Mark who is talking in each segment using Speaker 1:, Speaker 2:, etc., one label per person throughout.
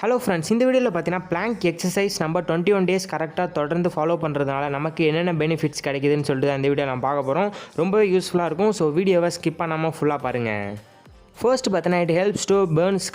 Speaker 1: Hello friends, இந்த வீடியோவில் பார்த்தீங்கன்னா பிளாங்க் எக்ஸசைஸ் நம்ம 21 டேஸ் கரெக்டாக தொடர்ந்து ஃபாலோ பண்ணுறதுனால நமக்கு என்னென்ன பெனிஃபிட்ஸ் கிடைக்குதுன்னு சொல்லிட்டு அந்த வீடியோ நான் பார்க்க போகிறோம். ரொம்பவே யூஸ்ஃபுல்லாக இருக்கும். ஸோ வீடியோவை ஸ்கிப் பண்ணாமல் ஃபுல்லாக பாருங்கள். ஃபர்ஸ்ட் பார்த்தீங்கன்னா it helps to burns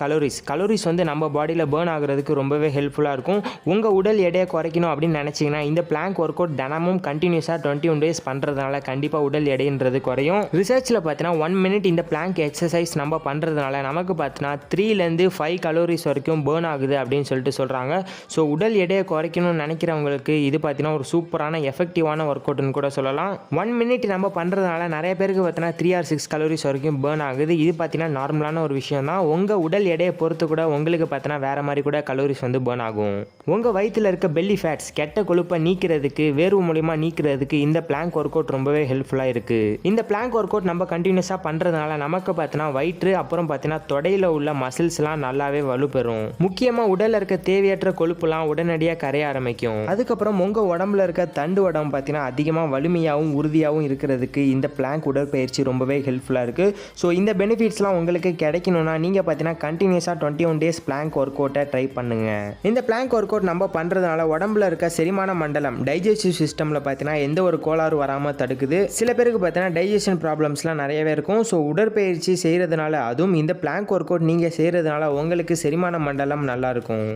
Speaker 1: calories வந்து நம்ம பாடியில் பேர்ன் ஆகிறதுக்கு ரொம்பவே ஹெல்ப்ஃபுல்லாக இருக்கும். உங்கள் உடல் எடையை குறைக்கணும் அப்படின்னு நினச்சிங்கன்னா இந்த பிளாங்க் ஒர்க் அவுட் தினமும் கண்டினியூஸாக 21 டேஸ் பண்ணுறதுனால கண்டிப்பாக உடல் எடைன்றது குறையும். ரிசர்ச்சில் பார்த்தீங்கன்னா 1 மினிட் இந்த பிளாங்க் எக்ஸசைஸ் நம்ம பண்ணுறதுனால நமக்கு பார்த்தீங்கன்னா 3லேருந்து 5 கலோரிஸ் வரைக்கும் பேர்ன் ஆகுது அப்படின்னு சொல்லிட்டு சொல்கிறாங்க. ஸோ உடல் எடையை குறைக்கணும்னு நினைக்கிறவங்களுக்கு இது பார்த்தீங்கன்னா ஒரு சூப்பரான எஃபெக்டிவான ஒர்க் அவுட்னு கூட சொல்லலாம். 1 மினிட் நம்ம பண்ணுறதுனால நிறைய பேருக்கு பார்த்தீங்கன்னா 3 or 6 கலோரிஸ் வரைக்கும் பேர்ன் ஆகுது. இது பார்த்தீங்கன்னா நார்மலான ஒரு விஷயம் தான். உங்கள் உடல் எடையை பொறுத்து கூட உங்களுக்கு பார்த்தீங்கன்னா வேறு மாதிரி கூட கலோரிஸ் வந்து பேர்ன் ஆகும். உங்கள் வயிற்றில் இருக்க பெல்லி ஃபேட்ஸ் கெட்ட கொழுப்பை நீக்கிறதுக்கு வேர்வு மூலிமா நீக்கிறதுக்கு இந்த பிளாங்க் ஒர்க் அவுட் ரொம்பவே ஹெல்ப்ஃபுல்லாக இருக்குது. இந்த பிளாங்க் ஒர்க் அவுட் நம்ம கண்டினியூஸாக பண்ணுறதுனால நமக்கு பார்த்தீங்கன்னா வயிற்று அப்புறம் பார்த்தீங்கன்னா தொடையில் உள்ள மசில்ஸ்லாம் நல்லாவே வலுப்பெறும். முக்கியமாக உடலில் இருக்க தேவையற்ற கொழுப்புலாம் உடனடியாக கரைய ஆரம்பிக்கும். அதுக்கப்புறம் உங்கள் உடம்புல இருக்க தண்டு உடம்பு பார்த்தீங்கன்னா அதிகமாக வலிமையாகவும் உறுதியாகவும் இருக்கிறதுக்கு இந்த பிளாங்க் உடற்பயிற்சி ரொம்பவே ஹெல்ப்ஃபுல்லாக இருக்குது. ஸோ இந்த பெனிஃபிட்ஸ்லாம் உங்களுக்கு கிடைக்கணும்னா நீங்கள் பார்த்தீங்கன்னா கண்டினியூஸாக 21 டேஸ் பிளாங்க் ஒர்க் அவுட்டை ட்ரை பண்ணுங்கள். இந்த பிளாங்க் ஒர்க் அவுட் நம்ம பண்ணுறதுனால உடம்புல இருக்க செரிமான மண்டலம் டைஜஸ்டிவ் சிஸ்டமில் பார்த்தீங்கன்னா எந்த ஒரு கோளாறு வராமல் தடுக்குது. சில பேருக்கு பார்த்தீங்கன்னா டைஜஷன் ப்ராப்ளம்ஸ்லாம் நிறையவே இருக்கும். ஸோ உடற்பயிற்சி செய்கிறதுனால அதுவும் இந்த பிளாங்க் ஒர்க் அவுட் நீங்கள் செய்கிறதுனால உங்களுக்கு செரிமான மண்டலம் நல்லாயிருக்கும்.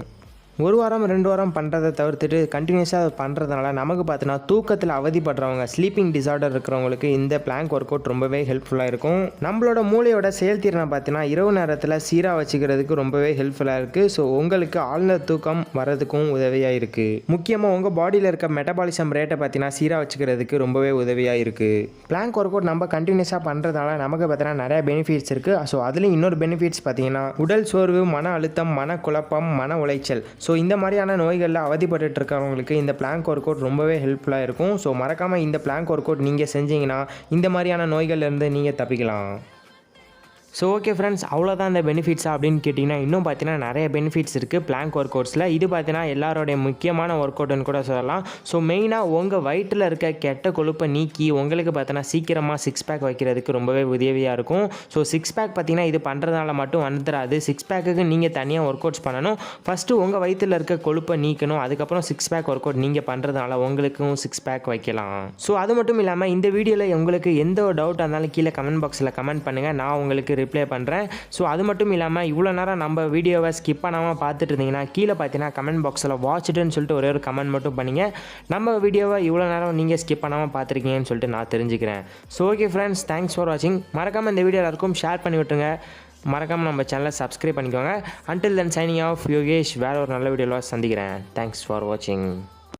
Speaker 1: 1 வாரம் 2 வாரம் பண்ணுறதை தவிர்த்துட்டு கண்டினியூஸாக அதை பண்ணுறதுனால நமக்கு பார்த்தீங்கன்னா தூக்கத்தில் அவதிப்படுறவங்க ஸ்லீப்பிங் டிசார்டர் இருக்கிறவங்களுக்கு இந்த பிளாங்க் ஒர்க் அவுட் ரொம்பவே ஹெல்ப்ஃபுல்லாக இருக்கும். நம்மளோட மூளையோட செயல்திறனை பார்த்தீங்கன்னா இரவு நேரத்தில் சீராக வச்சுக்கிறதுக்கு ரொம்பவே ஹெல்ப்ஃபுல்லாக இருக்குது. ஸோ உங்களுக்கு ஆழ்ந்த தூக்கம் வரதுக்கும் உதவியாக இருக்குது. முக்கியமாக உங்கள் பாடியில் இருக்க மெட்டபாலிசம் ரேட்டை பார்த்தீங்கன்னா சீராக வச்சுக்கிறதுக்கு ரொம்பவே உதவியாக இருக்குது. பிளாங்க் ஒர்க் அவுட் நம்ம கண்டினியூஸாக பண்ணுறதுனால நமக்கு பார்த்தீங்கன்னா நிறைய பெனிஃபிட்ஸ் இருக்குது. ஸோ அதுலேயும் இன்னொரு பெனிஃபிட்ஸ் பார்த்தீங்கன்னா உடல் சோர்வு, மன அழுத்தம், மன குழப்பம், மன உளைச்சல், ஸோ இந்த மாதிரியான நோய்களில் அவதிப்பட்டு இருக்கிறவங்களுக்கு இந்த பிளாங்க் ஒர்க் அவுட் ரொம்பவே ஹெல்ப்ஃபுல்லாக இருக்கும். ஸோ மறக்காமல் இந்த பிளாங்க் ஒர்க் அவுட் நீங்கள் செஞ்சீங்கன்னா இந்த மாதிரியான நோய்கள்லேருந்து நீங்கள் தப்பிக்கலாம். ஸோ ஓகே ஃப்ரெண்ட்ஸ், அவ்வளோதான் இந்த பெனிஃபிட்ஸா அப்படின்னு கேட்டிங்கன்னா இன்னும் பார்த்தீங்கன்னா நிறைய பெனிஃபிட்ஸ் இருக்குது பிளாங்க் ஒர்க் அவுட்ஸில். இது பார்த்தீங்கன்னா எல்லாரோடைய முக்கியமான ஒர்க் அவுட்னு கூட சொல்லலாம். ஸோ மெயினாக உங்கள் வயிற்றில் இருக்க கெட்ட கொழுப்பை நீக்கி உங்களுக்கு பார்த்தீங்கன்னா சீக்கிரமாக 6 பேக் வைக்கிறதுக்கு ரொம்பவே உதவியாக இருக்கும். ஸோ 6 பேக் பார்த்தீங்கன்னா இது பண்ணுறதுனால மட்டும் வந்துடாது. 6 பேக்குக்கு நீங்கள் தனியாக ஒர்க் அவுட்ஸ் பண்ணணும். ஃபஸ்ட்டு உங்கள் வயிற்றில் இருக்க கொழுப்பை நீக்கணும். அதுக்கப்புறம் 6 பேக் ஒர்க் அவுட் நீங்கள் பண்ணுறதுனால உங்களுக்கும் 6 பேக் வைக்கலாம். ஸோ அது மட்டும் இல்லாமல் இந்த வீடியோவில் உங்களுக்கு எந்த ஒரு டவுட்டாக இருந்தாலும் கீழே கமெண்ட் பாக்ஸில் கமெண்ட் பண்ணுங்கள், நான் உங்களுக்கு ரிப்ளை பண்ணுறேன். ஸோ அது மட்டும் இல்லாமல் இவ்வளோ நேரம் நம்ம வீடியோவை ஸ்கிப் பண்ணாமல் பார்த்துட்டு இருந்தீங்கன்னா கீழே பார்த்தீங்கன்னா கமெண்ட் பாக்ஸில் வாட்ச்டுன்னு சொல்லிட்டு ஒரே ஒரு கமெண்ட் மட்டும் பண்ணிங்க. நம்ம வீடியோவை இவ்வளோ நேரம் நீங்கள் ஸ்கிப் பண்ணாமல் பார்த்துருக்கீங்கன்னு சொல்லிட்டு நான் தெரிஞ்சுக்கிறேன். So okay friends, thanks for வாட்சிங். மறக்காமல் இந்த வீடியோ எல்லாருக்கும் ஷேர் பண்ணி விட்டுருங்க. மறக்காமல் நம்ம சேனலை சப்ஸ்கிரைப் பண்ணிக்கோங்க. Until then signing off Yogesh. வேறு ஒரு நல்ல வீடியோவில் சந்திக்கிறேன். தேங்க்ஸ் ஃபார் வாட்சிங்.